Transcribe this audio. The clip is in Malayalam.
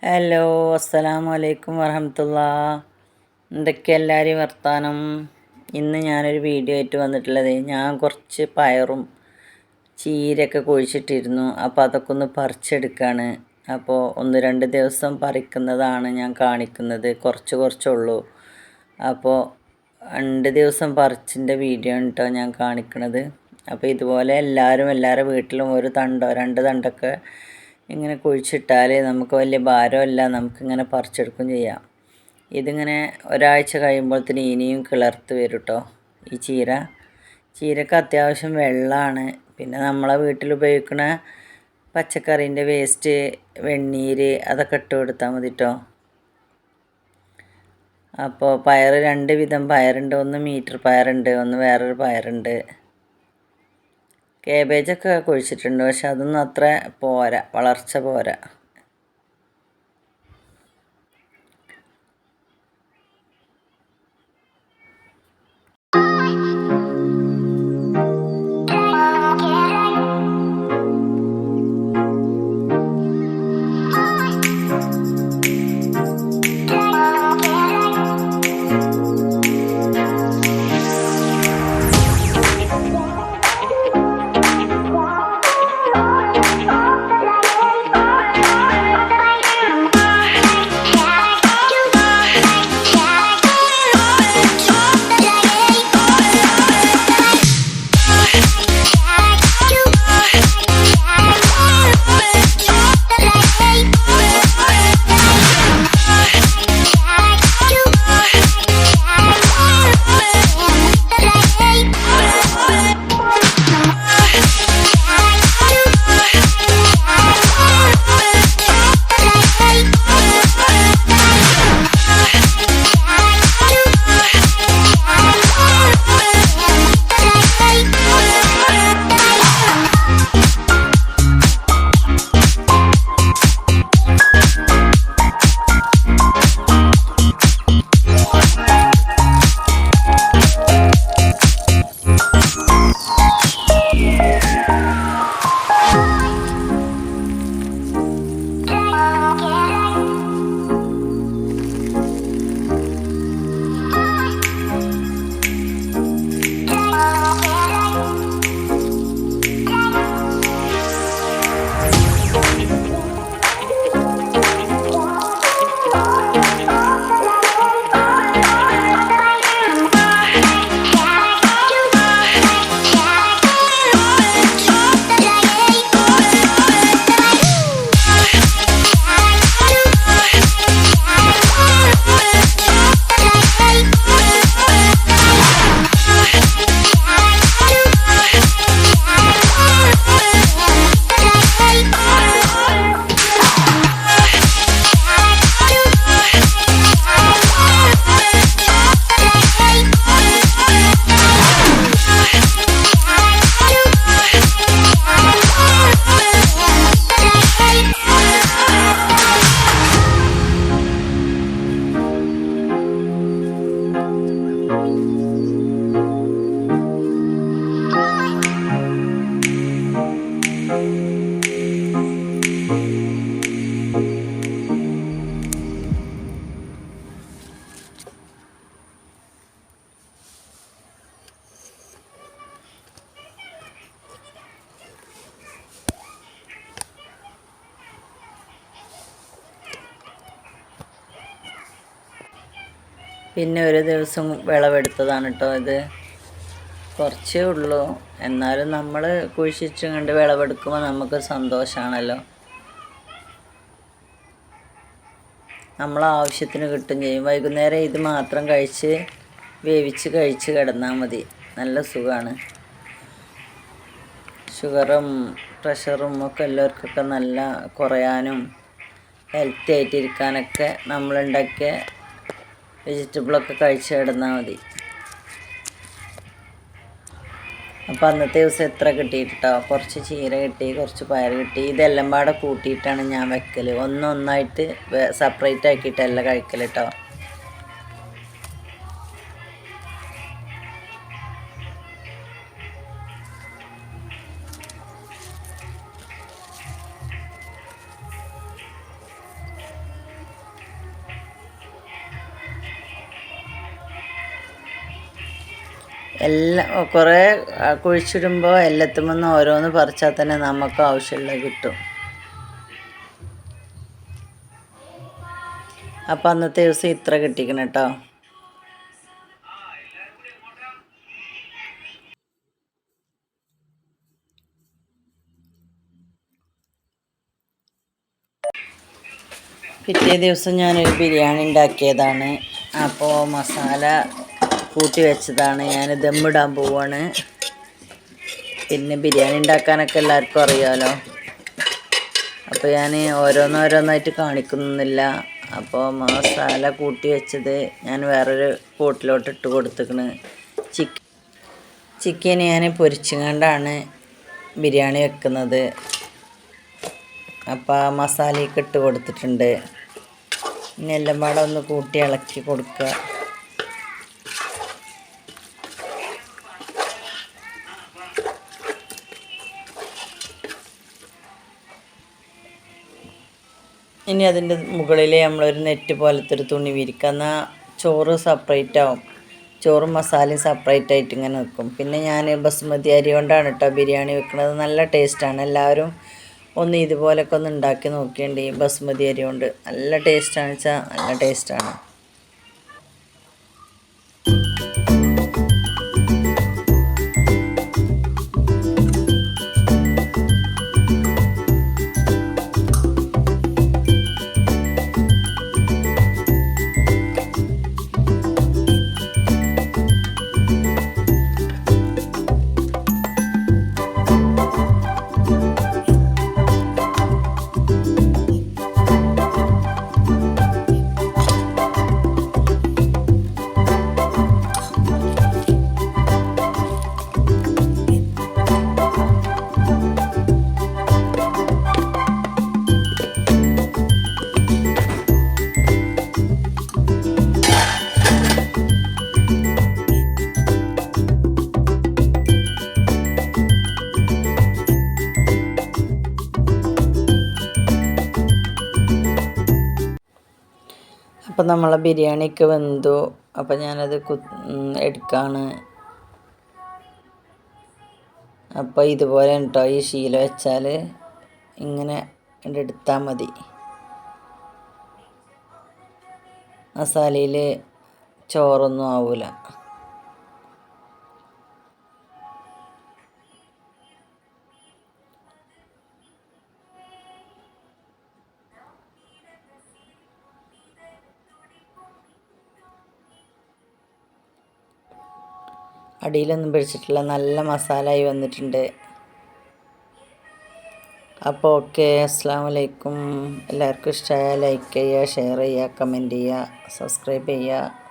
ഹലോ, അസ്സലാമു അലൈക്കും വറഹമത്തുള്ള. എന്തൊക്കെ എല്ലാവരെയും വർത്താനം. ഇന്ന് ഞാനൊരു വീഡിയോ ആയിട്ട് വന്നിട്ടുള്ളത്, ഞാൻ കുറച്ച് പയറും ചീരയൊക്കെ കുഴിച്ചിട്ടിരുന്നു. അപ്പോൾ അതൊക്കെ ഒന്ന് പറിച്ചെടുക്കുകയാണ്. അപ്പോൾ 1-2 ദിവസം പറിക്കുന്നതാണ് ഞാൻ കാണിക്കുന്നത്. കുറച്ചുള്ളൂ. അപ്പോൾ 2 ദിവസം പറിച്ചിൻ്റെ വീഡിയോ ആണ് കേട്ടോ ഞാൻ കാണിക്കുന്നത്. അപ്പോൾ ഇതുപോലെ എല്ലാവരുടെ വീട്ടിലും ഒരു തണ്ടോ 2 തണ്ടൊക്കെ ഇങ്ങനെ കുഴിച്ചിട്ടാൽ നമുക്ക് വലിയ ഭാരമല്ല, നമുക്കിങ്ങനെ പറിച്ചെടുക്കുകയും ചെയ്യാം. ഇതിങ്ങനെ ഒരാഴ്ച കഴിയുമ്പോഴത്തേന് ഇനിയും കിളർത്ത് വരും കേട്ടോ ഈ ചീരക്ക് അത്യാവശ്യം വെള്ളമാണ്. പിന്നെ നമ്മളെ വീട്ടിൽ ഉപയോഗിക്കുന്ന പച്ചക്കറീൻ്റെ വേസ്റ്റ്, വെണ്ണീര് അതൊക്കെ ഇട്ട് കൊടുത്താൽ മതി കേട്ടോ. അപ്പോൾ പയർ 2 വിധം പയറുണ്ട്. ഒന്ന് മീറ്റർ പയറുണ്ട്, ഒന്ന് വേറൊരു പയറുണ്ട്. കേബേജൊക്കെ കുഴിച്ചിട്ടുണ്ട്, പക്ഷെ അതൊന്നും അത്ര പോരാ, വളർച്ച പോരാ. പിന്നെ ഒരു ദിവസം വിളവെടുത്തതാണ് കേട്ടോ ഇത്. കുറച്ചേ ഉള്ളൂ, എന്നാലും നമ്മൾ കുഴിച്ചിട്ടും കണ്ട് വിളവെടുക്കുമ്പോൾ നമുക്ക് സന്തോഷമാണല്ലോ. നമ്മളെ ആവശ്യത്തിന് കിട്ടും ചെയ്യും. വൈകുന്നേരം ഇത് മാത്രം വേവിച്ച് കഴിച്ച് കിടന്നാൽ മതി. നല്ല സുഖമാണ്. ഷുഗറും പ്രഷറും ഒക്കെ എല്ലാവർക്കൊക്കെ നല്ല കുറയാനും ഹെൽത്തി ആയിട്ടിരിക്കാനൊക്കെ നമ്മളുണ്ടാക്കിയ വെജിറ്റബിളൊക്കെ കഴിച്ച് കിടന്നാൽ മതി. അപ്പോൾ അന്നത്തെ ദിവസം എത്ര കിട്ടിയിട്ടോ, കുറച്ച് ചീര കിട്ടി, കുറച്ച് പയർ കിട്ടി. ഇതെല്ലാം പാടെ കൂട്ടിയിട്ടാണ് ഞാൻ വെക്കൽ. ഒന്നൊന്നായിട്ട് സെപ്പറേറ്റ് ആക്കിയിട്ടല്ല കഴിക്കൽ കേട്ടോ. എല്ലാം കുറേ കുഴിച്ചിടുമ്പോൾ എല്ലാത്തുമെന്ന് ഓരോന്ന് പറിച്ചാൽ തന്നെ നമുക്ക് ആവശ്യമുള്ളത് കിട്ടും. അപ്പം അന്നത്തെ ദിവസം ഇത്ര കിട്ടിക്കണം കേട്ടോ. പിറ്റേ ദിവസം ഞാനൊരു ബിരിയാണി ഉണ്ടാക്കിയതാണ്. അപ്പോൾ മസാല കൂട്ടി വെച്ചതാണ്. ഞാൻ ദമ്മിടാൻ പോവാണ്. പിന്നെ ബിരിയാണി ഉണ്ടാക്കാനൊക്കെ എല്ലാവർക്കും അറിയാമല്ലോ. അപ്പോൾ ഞാൻ ഓരോന്നോരോന്നായിട്ട് കാണിക്കുന്നില്ല. അപ്പോൾ മസാല കൂട്ടി വെച്ചത് ഞാൻ വേറൊരു പോട്ടിലോട്ട് ഇട്ട് കൊടുത്തേക്കണ്. ചിക്കൻ ഞാൻ പൊരിച്ചുകൊണ്ടാണ് ബിരിയാണി വെക്കുന്നത്. അപ്പോൾ ആ മസാലയൊക്കെ ഇട്ട് കൊടുത്തിട്ടുണ്ട്. ഇനി എല്ലാം പാടെ ഒന്ന് കൂട്ടി ഇളക്കി കൊടുക്കുക. ഇനി അതിൻ്റെ മുകളിൽ നമ്മളൊരു നെറ്റ് പോലത്തെ ഒരു തുണി വിരിക്കുക. എന്നാൽ ചോറ് സെപ്പറേറ്റ് ആവും. ചോറും മസാലയും സെപ്പറേറ്റ് ആയിട്ട് ഇങ്ങനെ നിൽക്കും. പിന്നെ ഞാൻ ബസുമതി അരി കൊണ്ടാണ് കേട്ടോ ബിരിയാണി വെക്കുന്നത്. നല്ല ടേസ്റ്റാണ്. എല്ലാവരും ഒന്ന് ഇതുപോലൊക്കെ ഒന്ന് ഉണ്ടാക്കി നോക്കിയുണ്ട്. ഈ ബസുമതി അരി കൊണ്ട് നല്ല ടേസ്റ്റാണെന്ന് വെച്ചാൽ നല്ല ടേസ്റ്റാണ്. അപ്പം നമ്മളെ ബിരിയാണിക്ക് വെന്തു. അപ്പം ഞാനത് എടുക്കാണ്. അപ്പോൾ ഇതുപോലെ കേട്ടോ ഈ ശീല വെച്ചാൽ ഇങ്ങനെ എടുത്താൽ മതി. മസാലയിൽ ചോറൊന്നും ആവില്ല. അടിയിലൊന്നും പിടിച്ചിട്ടില്ല. നല്ല മസാലയായി വന്നിട്ടുണ്ട്. അപ്പോൾ ഓക്കെ, അസ്സലാമു അലൈക്കും. എല്ലാവർക്കും ഇഷ്ടമായാൽ ലൈക്ക് ചെയ്യുക, ഷെയർ ചെയ്യുക, കമൻറ്റ് ചെയ്യുക, സബ്സ്ക്രൈബ് ചെയ്യുക.